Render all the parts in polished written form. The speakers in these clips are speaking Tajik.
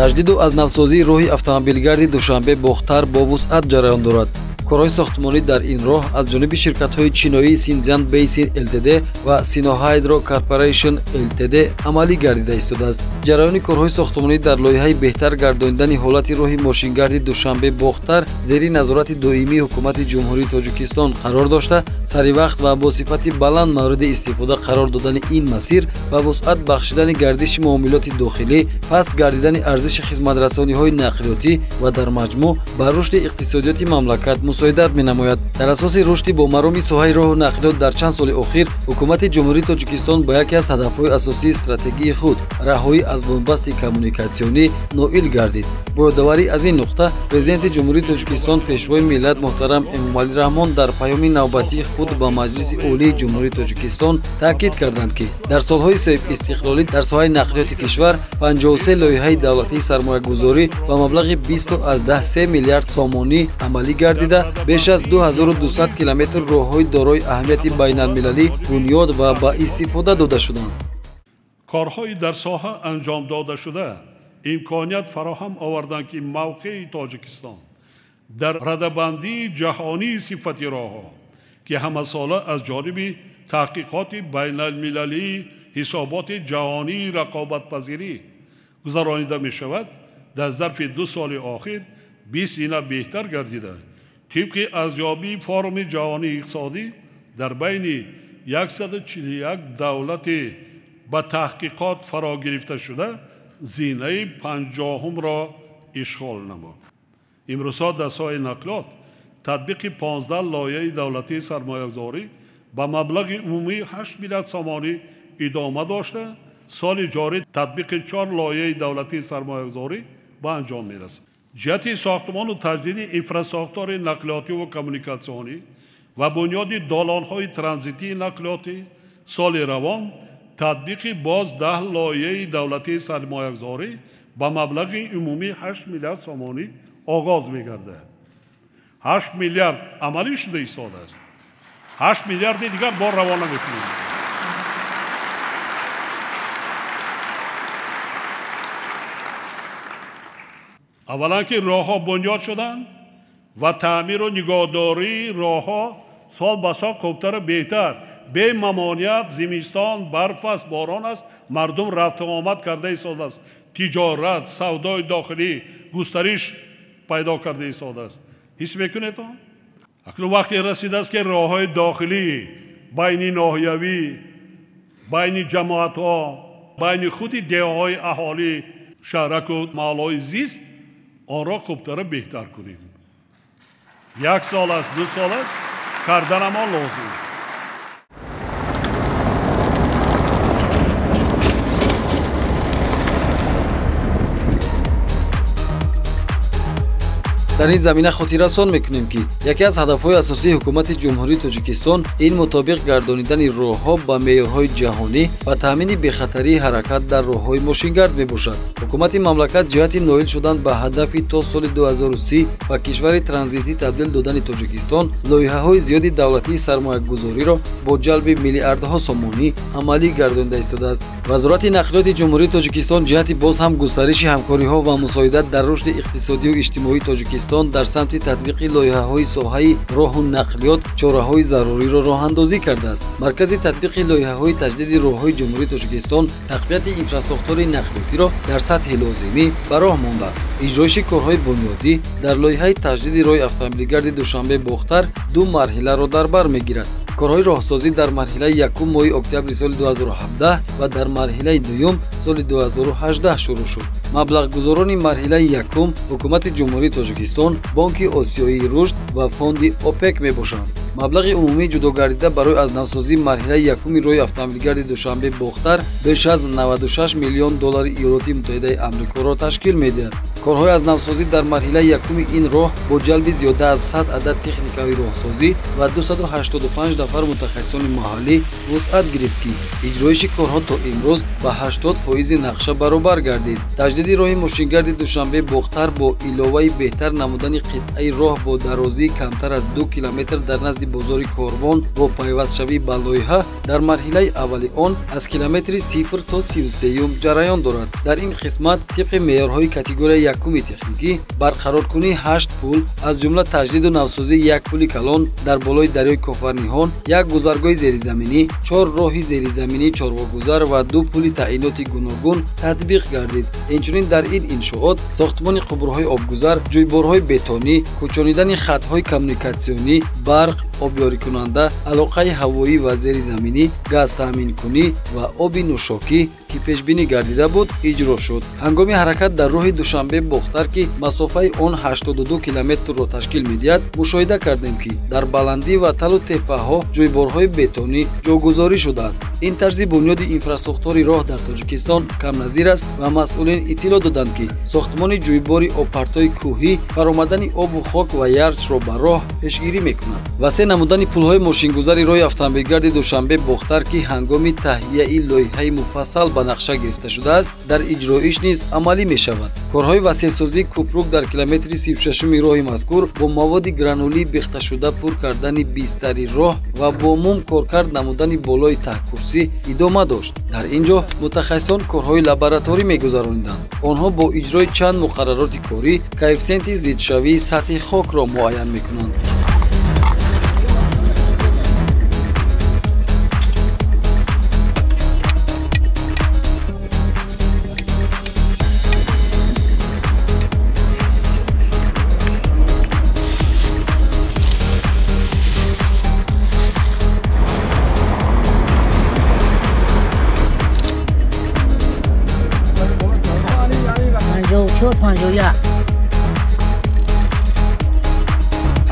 таҷдиду аз навсозии роҳи автомобилгарди душанбе бохтар бо вусъат ҷараён дорад. корҳои сохтмонӣ дар ин роҳ аз ҷониби ширкатҳои чиноии Xinjiang Basin Ltd ва Sinohydro Corporation Ltd амалӣ гардида истодааст. ҷараёни корҳои сохтмонӣ дар лоиҳаи беҳтар гардонидани ҳолати роҳи мошингарди душанбе бохтар зери назорати доимии ҳукумати ҷумҳурии Тоҷикистон қарор дошта, саривақт ва бо сифати баланд мавриди истифода қарор додани ин масир ва вусъат бахшидани гардиши муомилоти дохилӣ, паст гардидани арзиши хизматрасониҳои нақлиётӣ ва дар маҷмӯъ ба рушди иқтисодиёти мамлакат мусоидат менамояд. дар асоси рушди бомароми соҳаи роҳу нақлиёт дар чанд соли охир, ҳукумати ҷумҳурии Тоҷикистон ба яке аз ҳадафҳои асосии стратегии худ раҳоӣ аз бомбасти коммуникатсионӣ ноил гардид. бо ёдоварӣ аз ин нуқта, президенти ҷумҳурии Тоҷикистон пешвои миллат муҳтарам Эмомалӣ Раҳмон дар паёми навбатии худ ба Маҷлиси Олии Ҷумҳурии Тоҷикистон таъкид карданд ки дар солҳои соҳиб истиқлолӣ дар соҳаи нақлиёти кишвар 53 лоиҳаи давлатии сармоягузорӣ ба маблағи 23 миллиард сомонӣ амалӣ гардида, беш аз 2200 километр роҳҳои дорои аҳамияти байналмилалӣ бунёд ва ба истифода дода шуданд. корҳои дар соҳа анҷом дода шуда имконият фароҳам оварданд ки мавқеи Тоҷикистон дар радабандии ҷаҳонии сифати роҳҳо ки ҳамасола аз ҷониби таҳқиқоти байналмилалии ҳисоботи ҷаҳонии рақобатпазирӣ гузаронида мешавад, дар зарфи 2 соли охир бисина беҳтар гардида, тибқи арзёбии форуми ҷаҳонии иқтисодӣ дар байни 141 давлати ба таҳқиқот фаро гирифта шуда зинаи 50-ро ишғол намуд. имрӯзҳо дар соҳаи нақлиёт татбиқи 15 лоиҳаи давлатии сармоягузорӣ ба маблағи умумии 8 миллиард сомонӣ идома дошта, соли ҷорӣ татбиқи 4 лоиҳаи давлатии сармоягузорӣ ба анҷом мерасад. ҷиҳати сохтмону таҷдиди инфраструктураи нақлиётиву коммуникатсионӣ ва бунёди долонҳои транзитии нақлиётӣ соли равон татбиқи боз 10 лоиҳаи давлатии сармоягузорӣ ба маблағи умумии 8 миллиард сомонӣ оғоз мегардад. 8 миллиард амалӣ шуда истодааст. 8 миллиарди дигар бор равона мекунем. аввалан ки роҳҳо бунёд шуданд ва таъмиру нигоҳдории роҳҳо сол ба сол хубтару беҳтар, бе мамоният, зимистон, барф аст, борон аст, мардум рафту омад карда истодааст. тиҷорат, савдои дохилӣ густариш пайдо карда истодааст. ҳис мекунед? акнун вақте расидааст ки роҳҳои дохилӣ байни ноҳиявӣ, байни ҷамоатҳо, байни худи деҳаҳои аҳолӣ шаҳраку маҳаллаҳои зист онро хубтара беҳтар кунем. 1 сол аст, 2 сол аст, карданам он лозим. дар ин замина хотиррасон мекунем ки яке аз ҳадафҳои асосии ҳукумати ҷумҳурии Тоҷикистон ин мутобиқ гардонидани роҳҳо ба меъёрҳои ҷаҳонӣ ва таъмини бехатарии ҳаракат дар роҳҳои мошингард мебошад. ҳукумати мамлакат ҷиҳати ноил шудан ба ҳадафи то соли 2030 ба кишвари транзитӣ табдил додани Тоҷикистон лоиҳаҳои зиёди давлатии сармоягузориро бо ҷалби миллиардҳо сомонӣ амалӣ гардонида истодааст. вазорати нақлиёти ҷумҳурии Тоҷикистон ҷиҳати боз ҳам густариши ҳамкориҳо ва мусоидат дар рушди иқтисодию иҷтимоии Тоҷикистон дар самти татбиқи лоиҳаҳои соҳаи роҳу нақлиёт чораҳои заруриро роҳандозӣ кардааст. маркази татбиқи лоиҳаҳои таҷдиди роҳҳои ҷумҳурии Тоҷикистон тақвияти инфраструктураи нақлиётиро дар сатҳи лозимӣ ба роҳ мондааст. иҷроиши корҳои бунёдӣ дар лоиҳаи таҷдиди роҳи автомобилгарди душанбе бохтар 2 марҳиларо дар бар мегирад. корҳои роҳсозӣ дар марҳилаи якум моҳи октябри соли 2017 ва дар марҳилаи дуюм соли 2018 шурӯъ шуд. маблағгузорони марҳилаи якум ҳукумати ҷумҳурии Тоҷикистон, Бонки Осиёии рушд ва фонди ОПЕК мебошанд. маблағи умумии ҷудо гардида барои аз навсозии марҳилаи якуми роҳи автомобилгарди душанбе бохтар беш аз $96 миллион Иёлоти Муттаҳидаи Амрикоро ташкил медиҳад. корҳои аз навсозӣ дар марҳилаи якуми ин роҳ бо ҷалби зиёда аз 100 адад техникави роҳсозӣ ва 285 нафар мутахассисони маҳаллӣ вусъат гирифт ки иҷроиши корҳо то имрӯз ба 80% нақша баробар гардид. таҷдиди роҳи мошингарди душанбе бохтар бо иловаи беҳтар намудани қитъаи роҳ бо дарозии камтар аз 2 километр дар назди бозори корвон бо пайвастшавӣ ба лоиҳа дар марҳилаи аввали он аз километри 0 то 33 ҷараён дорад. дар ин қисмат тибқи меъёрҳои категорияи якуми техникӣ барқароркунии 8 пул аз ҷумла таҷдиду навсозии як пули калон дар болои дарёи кофарниҳон, як гузаргоҳи зеризаминӣ, 4 роҳи зеризаминии чорвогузар ва 2 пули таъиноти гуногун татбиқ гардид. инчунин дар ин иншоот сохтмони қубурҳои обгузар, ҷӯйборҳои бетонӣ, кӯчонидани хатҳои коммуникатсионӣ, барқ, обёрикунанда, алоқаи ҳавоӣ ва зеризаминӣ, газ таъминкунӣ ва оби нӯшокӣ ки пешбинӣ гардида буд иҷро шуд. ҳангоми ҳаракат дар роҳи душанбе бохтар ки масофаи он 82 километрро ташкил медиҳад, мушоҳида кардем ки дар баландӣ ва талу теппаҳо ҷӯйборҳои бетонӣ ҷойгузорӣ шудааст. ин тарзи бунёди инфраструктураи роҳ дар тоҷикистон камназир аст ва масъулин иттилоъ доданд ки сохтмони ҷӯйбори обпартои кӯҳӣ баромадани обу хок ва ярчро ба роҳ пешгирӣ мекунад. васеъ намудани пулҳои мошингузари роҳи автомобилгарди душанбе бохтар ки ҳангоми таҳияи лоиҳаи муфассал ба нақша гирифта шудааст, дар иҷроиш низ амалӣ мешавад. корҳои васеъсозии кӯпрук дар километри 36 роҳи мазкур бо маводи гранулӣ бехташуда пур кардани бистари роҳ ва бо мум коркард намудани болои таҳкурсӣ идома дошт. дар ин ҷо мутахассисон корҳои лабораторӣ мегузарониданд. онҳо бо иҷрои чанд муқаррароти корӣ коэффисиенти зидшавии сатҳи хокро муайян мекунанд.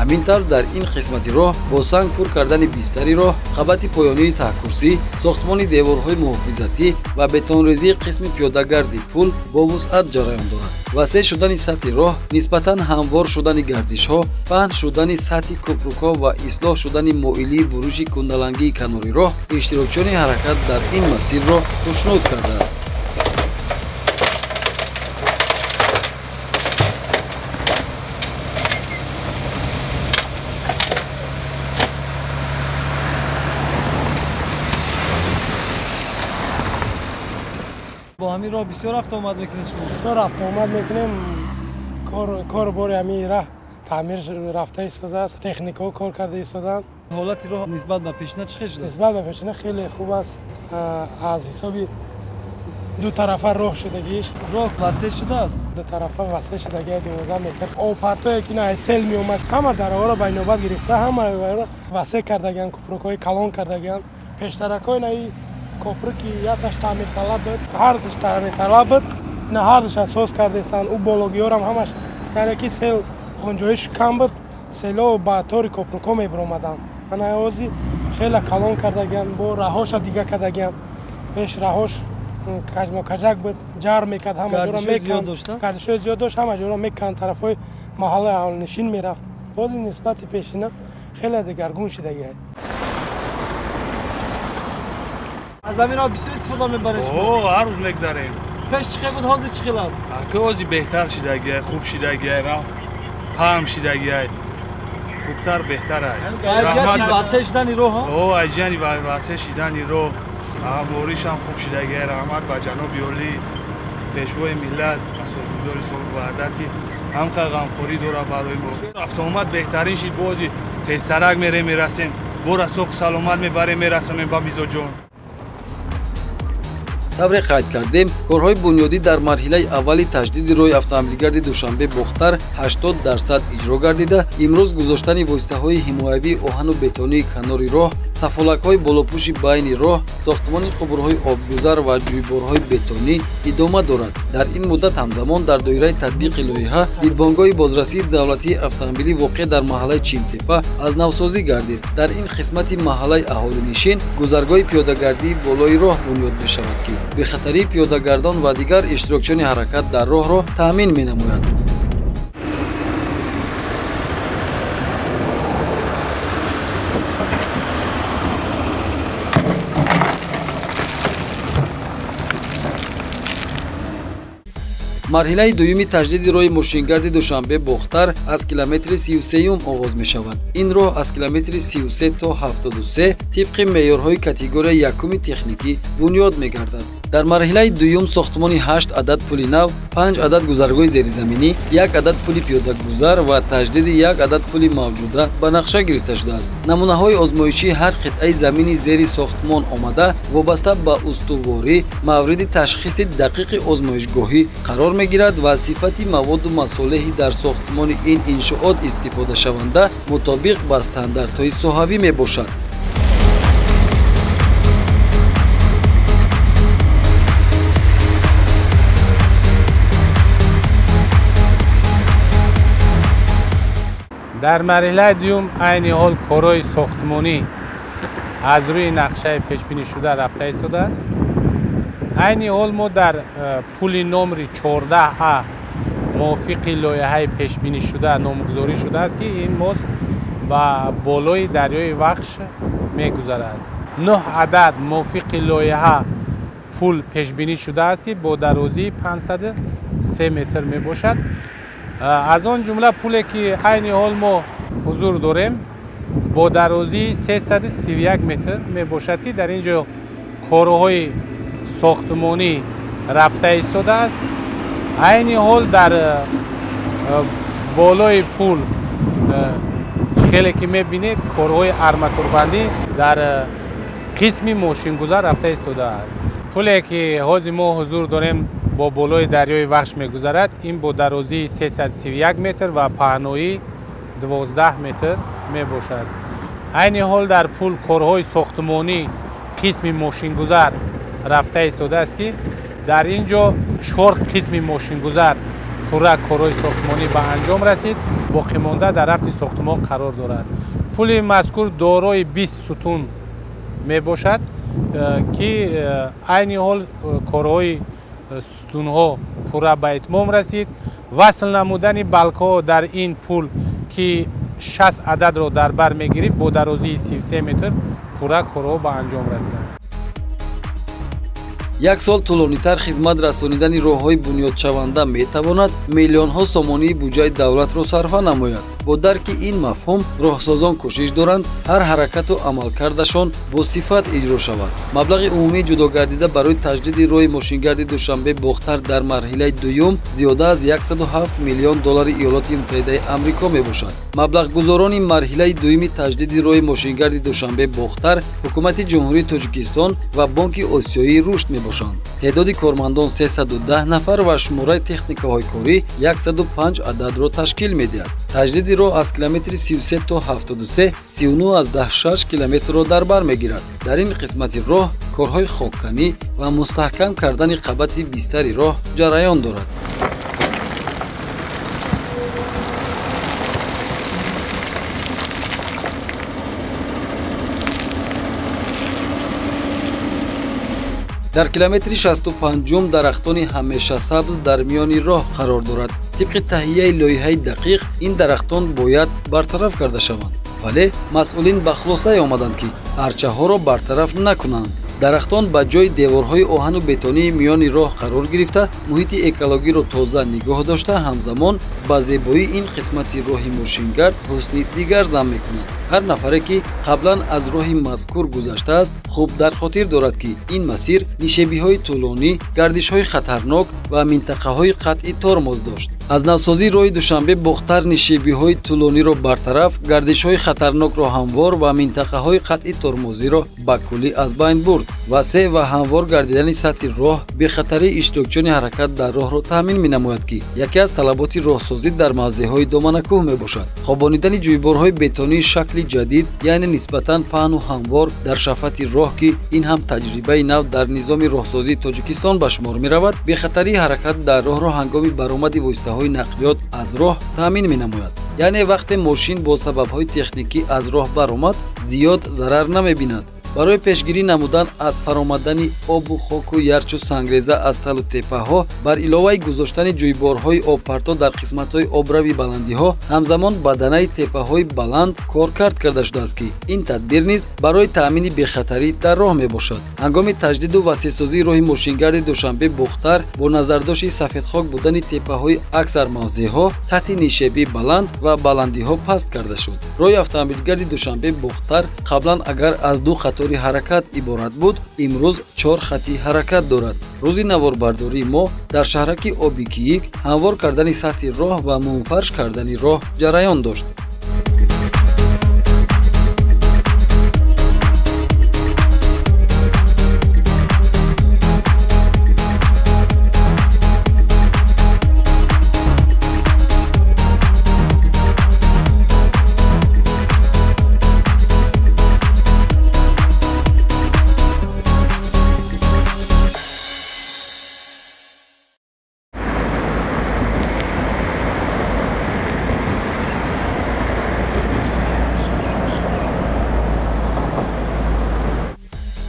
ҳамин тавр дар ин қисмати роҳ бо санг пур кардани бистари роҳ, қабати поёнии таҳкурсӣ, сохтмони деворҳои муҳофизатӣ ва бетонрезии қисми пиёдагарди пул бо вусъат ҷараён дорад. васеъ шудани сатҳи роҳ, нисбатан ҳамвор шудани гардишҳо, паҳн шудани сатҳи кӯпрукҳо ва ислоҳ шудани моилии буруши кундалангии канори роҳ иштирокчиёни ҳаракат дар ин масирро хушнуд кардааст. با همین راه بسیار رفت آمد میکنید شما؟ بسیار رفت آمد میکنیم. کار باری همین راه تعمیر رفته ایستاده است، تکنیک‌ها کار کرده ایستادن. حالت راه نسبت به پیشینه چه شده؟ نسبت به پیشینه خیلی خوب است. از حسابی دو طرفه راه شدگیش. راه وسیع شده است. دو طرفه وسیع شدگی 12 متر. آپارتایی که نه سیل می اومد، همه در آورا به نوبت گرفته، همه وسیع کردگان، کوپرک‌های کلان کردگان، پیشترک‌های نه کوپرکی یا تاش تعمیر طلب بود، هر دوش تعمیر طلب بود، نه هر دوش اساس کرده سان. او بالگی‌ها هم همش یعنی که سیل خونجویش کم بود، سیلو با طور کوپرک‌ها میبرآمدن. من اوزی خیلی کلان کردگان، با راهاش دیگه کردگان، پیش راهاش کجماکجک بود، جار میکرد، همه جورا میکند، گردش زیاد داشت، همه جورا میکند، طرفای محله نشین میرفت. بازی نسبت پیشینه خیلی دگرگون شدگی. از همین راه بسیار استفاده میبرید شما؟ هر روز میگذریم. پیش چه بود حاضر چه خیلی است؟ که حاضر بهتر شدگی، خوب شدگی، راه هم شدگی، خوبتر بهتر است. اجیانی واسه شدنی راه ها؟ اجیانی واسه شدنی راه، موریش هم خوب شدگی، رحمت با جناب یولی پیشوای ملت، اساسگزاری صلح و وحدت که هم که غمخوری داره برای ما. رفت آمد بهترین شد، بازی تیزترک میرسیم، برا سوق سلامت میبریم میرسیم با میزو جون. тавре қайд кардем, корҳои бунёдӣ дар марҳилаи аввали таҷдиди роҳи автомобилгарди душанбе бохтар 80% иҷро гардида, имрӯз гузоштани воситаҳои ҳимоявии оҳану бетонии канори роҳ, сафолакҳои болопӯши байни роҳ, сохтмони қубурҳои обгузар ва ҷӯйборҳои бетонӣ идома дорад. дар ин муддат ҳамзамон дар доираи татбиқи лоиҳа дидбонгоҳи бозрасии давлатии автомобилӣ воқеъ дар маҳаллаи Чимтепа аз навсозӣ гардид. дар ин қисмати маҳаллаи аҳолинишин гузаргоҳи пиёдагардии болои роҳ бунёд мешавад ки бехатарии пиёдагардон ва дигар иштирокчиёни ҳаракат дар роҳро таъмин менамояд. марҳилаи дуюми таҷдиди роҳи мошингарди душанбе бохтар аз километри 33 оғоз мешавад. ин роҳ аз километри 33 то 73 тибқи меъёрҳои категорияи якуми техникӣ бунёд мегардад. дар марҳилаи дуюм сохтмони 8 адад пули нав, 5 адад гузаргоҳи зеризаминӣ, 1 адад пули пиёдагузар ва таҷдиди 1 адад пули мавҷуда ба нақша гирифта шудааст. намунаҳои озмоишӣ ҳар қитъаи замини зери сохтмон омада вобаста ба устуворӣ мавриди ташхиси дақиқи озмоишгоҳӣ қарор мегирад ва сифати маводу масолеҳи дар сохтмони ин иншоот истифодашаванда мутобиқ ба стандартҳои соҳавӣ мебошад. дар марҳилаи дуюм айни ҳол корои сохтмонӣ аз рӯи нақшаи пешбинишуда рафта истодааст. айни ҳол мо дар пули номри 14А мувофиқи лоиҳаи пешбинишуда номгузорӣ шудааст ки ин мост ба болои дарёи Вахш мегузарад. 9 адад мувофиқи лоиҳа пул пешбинӣ шудааст ки бо дарозии 503 метр мебошад. аз он ҷумла пуле ки айни ҳол мо ҳузур дорем бо дарозии 331 метр мебошад ки дар ин ҷо корҳои сохтмонӣ рафта истодааст. айни ҳол дар болои пул хеле ки мебинед корҳои арматурбандӣ дар қисми мошингузар рафта истодааст. пуле ки ҳозир мо ҳузур дорем бо болои дарёи Вахш мегузарад. ин бо дарозии 331 метр ва паҳнои 12 метр мебошад. айни ҳол дар пул корҳои сохтмонӣ қисми мошингузар рафта истодааст ки дар ин ҷо 4 қисми мошингузар пурра корҳои сохтмонӣ ба анҷом расид, боқимонда дар рафти сохтмон қарор дорад. пули мазкур дорои 20 сутун мебошад ки айни ҳол корҳои сутунҳо пурра ба итмом расид. васл намудани балкҳо дар ин пул ки 60 ададро дар бар мегирифт бо дарозии 33 метр пурра корҳо ба анҷом расиданд. як сол тӯлонитар хизмат расонидани роҳҳои бунёдшаванда метавонад миллионҳо сомонии буҷаи давлатро сарфа намояд. бо дарки ин мафҳум роҳсозон кӯшиш доранд ҳар ҳаракату амалкардашон бо сифат иҷро шавад. маблағи умумии ҷудогардида барои таҷдиди роҳи мошингарди душанбе бохтар дар марҳилаи дуюм зиёда аз 107 миллион доллари иёлоти муттаҳидаи амрико мебошад. маблағгузорони марҳилаи дуюми таҷдиди роҳи мошингарди душанбе бохтар ҳукумати ҷумҳурии Тоҷикистон ва Бонки Осиёӣ рушд мебошанд. теъдоди кормандон 310 нафар ва шумораи техникаҳои корӣ 105 ададро ташкил медиҳад. таҷдиди роҳ аз километри 33 то 73 39,6 километрро дар бар мегирад. дар ин қисмати роҳ корҳои хокканӣ ва мустаҳкам кардани қабати бистари роҳ ҷараён дорад. дар километри 65 дарахтони ҳамешасабз дар миёни роҳ қарор дорад. тибқи таҳияи лоиҳаи дақиқ ин дарахтон бояд бартараф карда шаванд, вале масъулин ба хулосае омаданд ки арчаҳоро бартараф накунанд. дарахтон ба ҷои деворҳои оҳану бетонии миёни роҳ қарор гирифта муҳити экологиро тоза нигоҳ дошта ҳамзамон ба зебоии ин қисмати роҳи мошингард ҳусни дигар зам мекунанд. ҳар нафаре ки қаблан аз роҳи мазкур гузаштааст хуб дар хотир дорад ки ин масир нишебиҳои тӯлонӣ, гардишҳои хатарнок ва минтақаҳои қатъи тормоз дошт. аз навсозии роҳи душанбе бохтар нишебиҳои тӯлониро бартараф, гардишҳои хатарнокро ҳамвор ва минтақаҳои қатъи тормозиро ба куллӣ аз байн бурд. васеъ ва ҳамвор гардидани сатҳи роҳ бехатарии иштирокчиёни ҳаракат дар роҳро таъмин менамояд ки яке аз талаботи роҳсозӣ дар мавзеъҳои доманакӯҳ мебошад. хобонидани ҷӯйборҳои бетонии шакли ҷадид, яъне нисбатан паҳну ҳамвор дар шафати роҳ ки ин ҳам таҷрибаи нав дар низоми роҳсозии Тоҷикистон ба шумор меравад, бехатарии ҳаракат дар роҳро ҳангоми баромади воситаҳои нақлиёт аз роҳ таъмин менамояд. яъне вақте мошин бо сабабҳои техникӣ аз роҳ баромад, зиёд зарар намебинад. барои пешгирӣ намудан аз фаромадани обу хоку ярчу сангреза аз талу теппаҳо бар иловаи гузоштани ҷӯйборҳои обпарто дар қисматҳои обрави баландиҳо ҳамзамон баданаи теппаҳои баланд коркард карда шудааст ки ин тадбир низ барои таъмини бехатарӣ дар роҳ мебошад. ҳангоми таҷдиду васеъсозии роҳи мошингарди душанбе бухтар бо назардошти сафедхок будани теппаҳои аксар мавзеъҳо сатҳи нишебӣ баланд ва баландиҳо паст карда шуд. роҳи автомобилгарди душанбе бухтар қаблан агар аз ду хатори ҳаракат иборат буд, имрӯз 4 хати ҳаракат дорад. рӯзи наворбардории мо дар шаҳраки обикиик ҳамвор кардани сатҳи роҳ ва мунфарш кардани роҳ ҷараён дошт.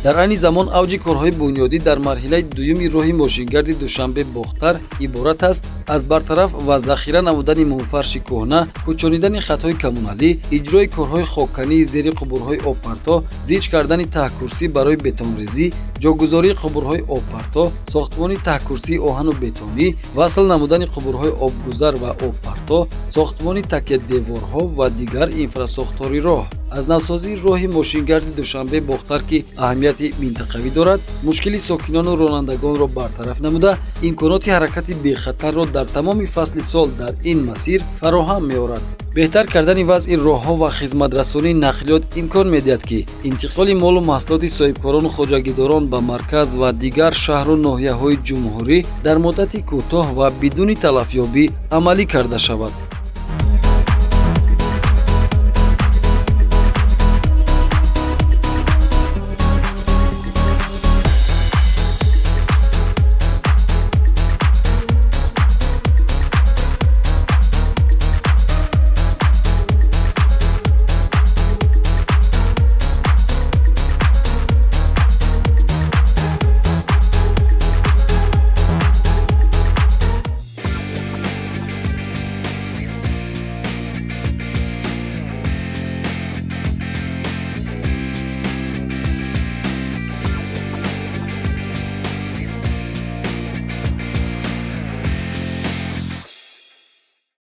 дар айни замон авҷи корҳои бунёдӣ дар марҳилаи дуюми роҳи мошингарди душанбе бухтар иборат аст аз бартараф ва захира намудани мунфарши кӯҳна, кӯчонидани хатҳои коммуналӣ, иҷрои корҳои хоккании зери қубурҳои обпарто, зич кардани таҳкурсӣ барои бетонрезӣ, ҷогузории қубурҳои обпарто, сохтмони таҳкурсии оҳану бетонӣ, васл намудани қубурҳои обгузар ва обпарто, сохтмони такядеворҳо ва дигар инфрасохтори роҳ. аз навсозии роҳи мошингарди душанбе бухтар ки аҳамияти минтақавӣ дорад, мушкили сокинону ронандагонро бартараф намуда, имконоти ҳаракати бехатарро дар тамоми фасли сол дар ин масир фароҳам меорад. беҳтар кардани вазъи роҳҳо ва хизматрасонии нақлиёт имкон медиҳад ки интиқоли молу маҳсулоти соҳибкорону хоҷагидорон ба марказ ва дигар шаҳру ноҳияҳои ҷумҳурӣ дар муддати кӯтоҳ ва бидуни талафёбӣ амалӣ карда шавад.